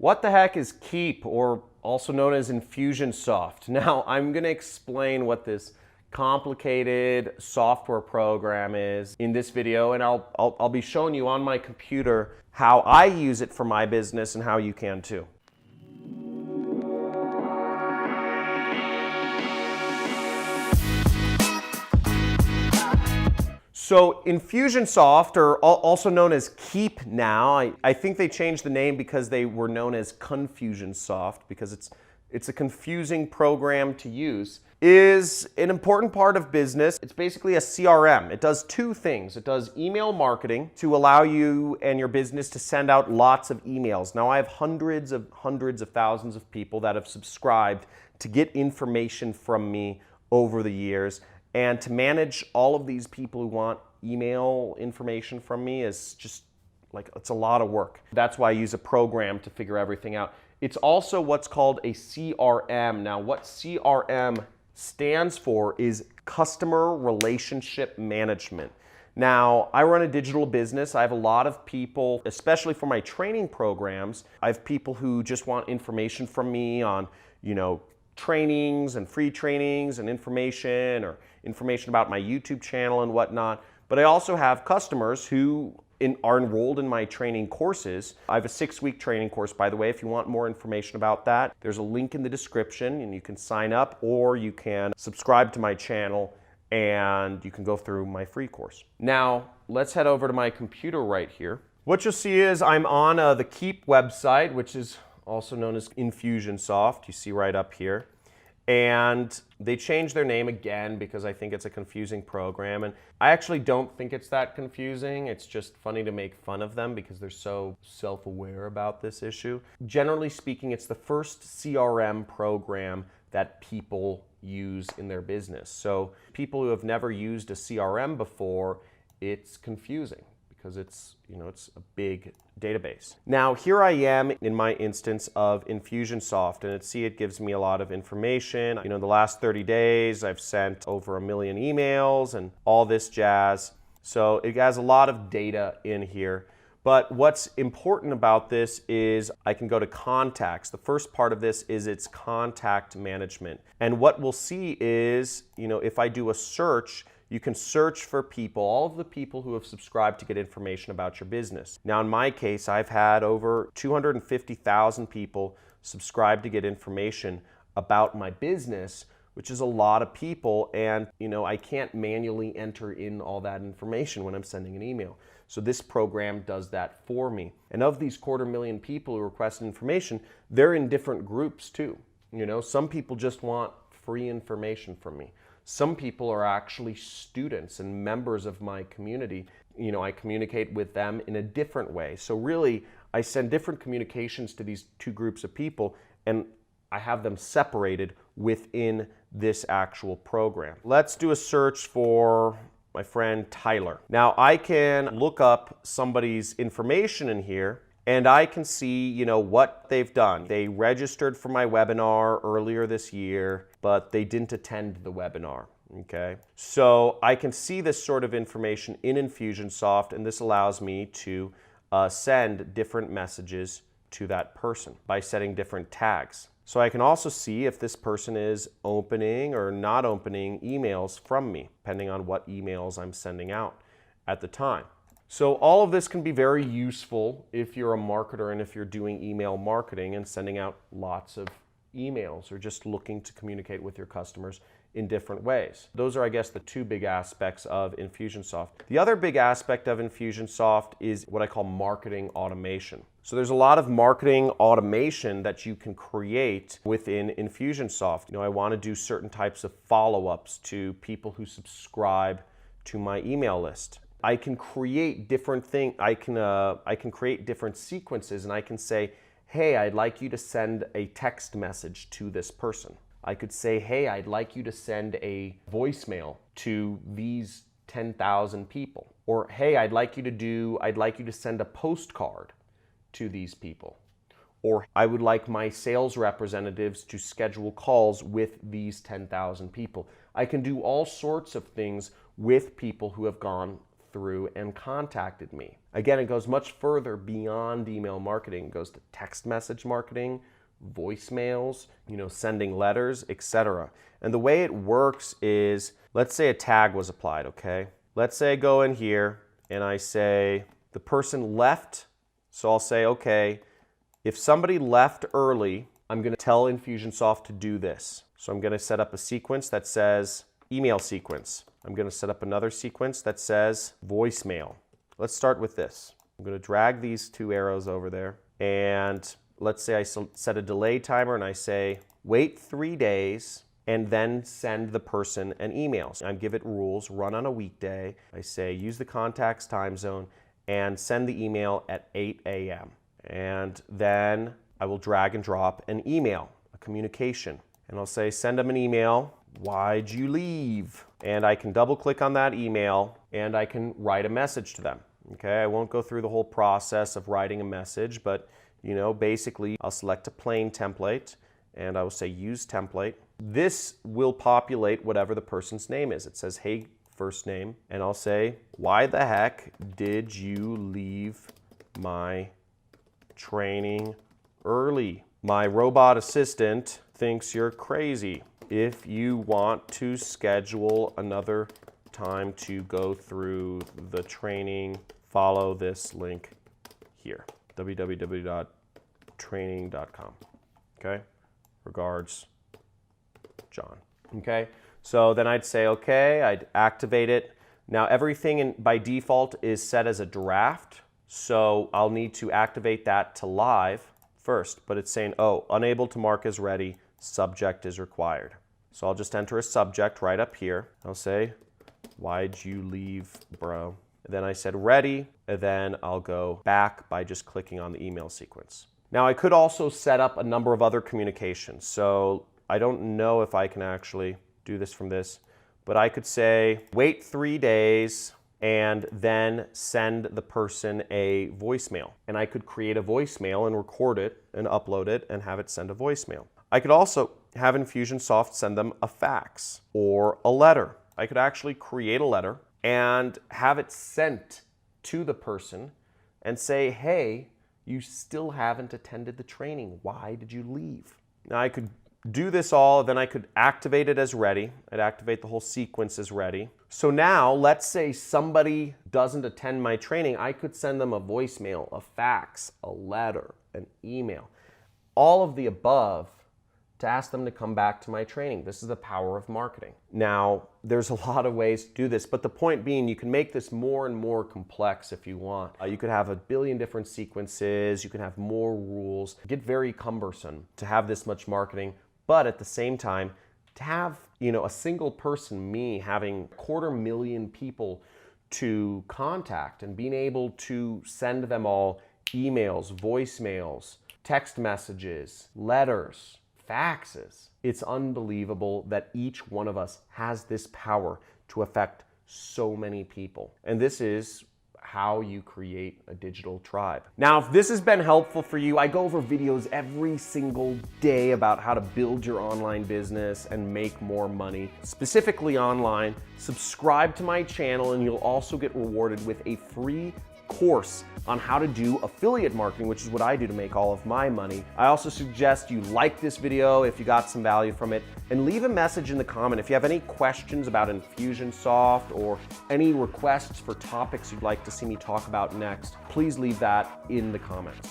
What the heck is Keap, or also known as Infusionsoft? Now, I'm going to explain what this complicated software program is in this video, and I'll be showing you on my computer how I use it for my business and how you can too. So Infusionsoft, or also known as Keap now, I think they changed the name because they were known as Confusionsoft, because it's a confusing program to use, is an important part of business. It's basically a CRM. It does two things. It does email marketing to allow you and your business to send out lots of emails. Now I have hundreds of thousands of people that have subscribed to get information from me over the years. And to manage all of these people who want email information from me is just like, it's a lot of work. That's why I use a program to figure everything out. It's also what's called a CRM. Now, what CRM stands for is Customer Relationship Management. Now, I run a digital business. I have a lot of people, especially for my training programs, I have people who just want information from me on, trainings and free trainings and information, or information about my YouTube channel and whatnot. But I also have customers who are enrolled in my training courses. I have a 6-week training course, by the way. If you want more information about that, there's a link in the description and you can sign up, or you can subscribe to my channel and you can go through my free course. Now, let's head over to my computer right here. What you'll see is I'm on the Keap website, which is also known as Infusionsoft. You see right up here. And they changed their name again because I think it's a confusing program. And I actually don't think it's that confusing. It's just funny to make fun of them because they're so self-aware about this issue. Generally speaking, it's the first CRM program that people use in their business. So people who have never used a CRM before, it's confusing because it's a big database. Now, here I am in my instance of Infusionsoft, and it gives me a lot of information. In the last 30 days, I've sent over 1 million emails and all this jazz. So it has a lot of data in here. But what's important about this is I can go to contacts. The first part of this is its contact management. And what we'll see is, if I do a search, you can search for people, all of the people who have subscribed to get information about your business. Now, in my case, I've had over 250,000 people subscribe to get information about my business, which is a lot of people. And, I can't manually enter in all that information when I'm sending an email. So this program does that for me. And of these 250,000 people who requested information, they're in different groups too. Some people just want free information from me. Some people are actually students and members of my community. I communicate with them in a different way. So really, I send different communications to these two groups of people, and I have them separated within this actual program. Let's do a search for my friend Tyler. Now, I can look up somebody's information in here, and I can see, what they've done. They registered for my webinar earlier this year, but they didn't attend the webinar, okay? So I can see this sort of information in Infusionsoft, and this allows me to send different messages to that person by setting different tags. So I can also see if this person is opening or not opening emails from me, depending on what emails I'm sending out at the time. So all of this can be very useful if you're a marketer and if you're doing email marketing and sending out lots of emails or just looking to communicate with your customers in different ways. Those are, I guess, the two big aspects of Infusionsoft. The other big aspect of Infusionsoft is what I call marketing automation. So there's a lot of marketing automation that you can create within Infusionsoft. I want to do certain types of follow-ups to people who subscribe to my email list. I can create different things. I can create different sequences, and I can say, hey, I'd like you to send a text message to this person. I could say, hey, I'd like you to send a voicemail to these 10,000 people. Or, hey, I'd like you to send a postcard to these people. Or I would like my sales representatives to schedule calls with these 10,000 people. I can do all sorts of things with people who have gone through and contacted me. Again, it goes much further beyond email marketing. It goes to text message marketing, voicemails, sending letters, etc. And the way it works is, let's say a tag was applied, okay? Let's say I go in here and I say the person left. So I'll say, okay, if somebody left early, I'm going to tell Infusionsoft to do this. So I'm going to set up a sequence that says email sequence. I'm going to set up another sequence that says voicemail. Let's start with this. I'm going to drag these two arrows over there. And let's say I set a delay timer and I say, wait 3 days and then send the person an email. So I give it rules, run on a weekday. I say, use the contact's time zone and send the email at 8 a.m. And then I will drag and drop an email, a communication. And I'll say, send them an email. Why'd you leave? And I can double click on that email and I can write a message to them. Okay, I won't go through the whole process of writing a message, but basically I'll select a plain template and I will say use template. This will populate whatever the person's name is. It says, hey, first name, and I'll say, why the heck did you leave my training early? My robot assistant thinks you're crazy. If you want to schedule another time to go through the training, follow this link here, www.training.com. Okay? Regards, John. Okay? So then I'd say, okay, I'd activate it. Now everything by default is set as a draft, so I'll need to activate that to live first, but it's saying, oh, unable to mark as ready, subject is required. So I'll just enter a subject right up here. I'll say, why'd you leave, bro? And then I said ready, and then I'll go back by just clicking on the email sequence. Now I could also set up a number of other communications. So I don't know if I can actually do this from this, but I could say, wait 3 days and then send the person a voicemail. And I could create a voicemail and record it and upload it and have it send a voicemail. I could also have Infusionsoft send them a fax or a letter. I could actually create a letter and have it sent to the person and say, hey, you still haven't attended the training. Why did you leave? Now I could do this all, then I could activate it as ready. I'd activate the whole sequence as ready. So now, let's say somebody doesn't attend my training, I could send them a voicemail, a fax, a letter, an email, all of the above to ask them to come back to my training. This is the power of marketing. Now, there's a lot of ways to do this, but the point being, you can make this more and more complex if you want. You could have a billion different sequences, you can have more rules. Get very cumbersome to have this much marketing, but at the same time, to have a single person, me, having 250,000 people to contact and being able to send them all emails, voicemails, text messages, letters, faxes. It's unbelievable that each one of us has this power to affect so many people. And this is how you create a digital tribe. Now, if this has been helpful for you, I go over videos every single day about how to build your online business and make more money, specifically online. Subscribe to my channel and you'll also get rewarded with a free course on how to do affiliate marketing, which is what I do to make all of my money. I also suggest you like this video if you got some value from it, and leave a message in the comment if you have any questions about Infusionsoft or any requests for topics you'd like to see me talk about next. Please leave that in the comments.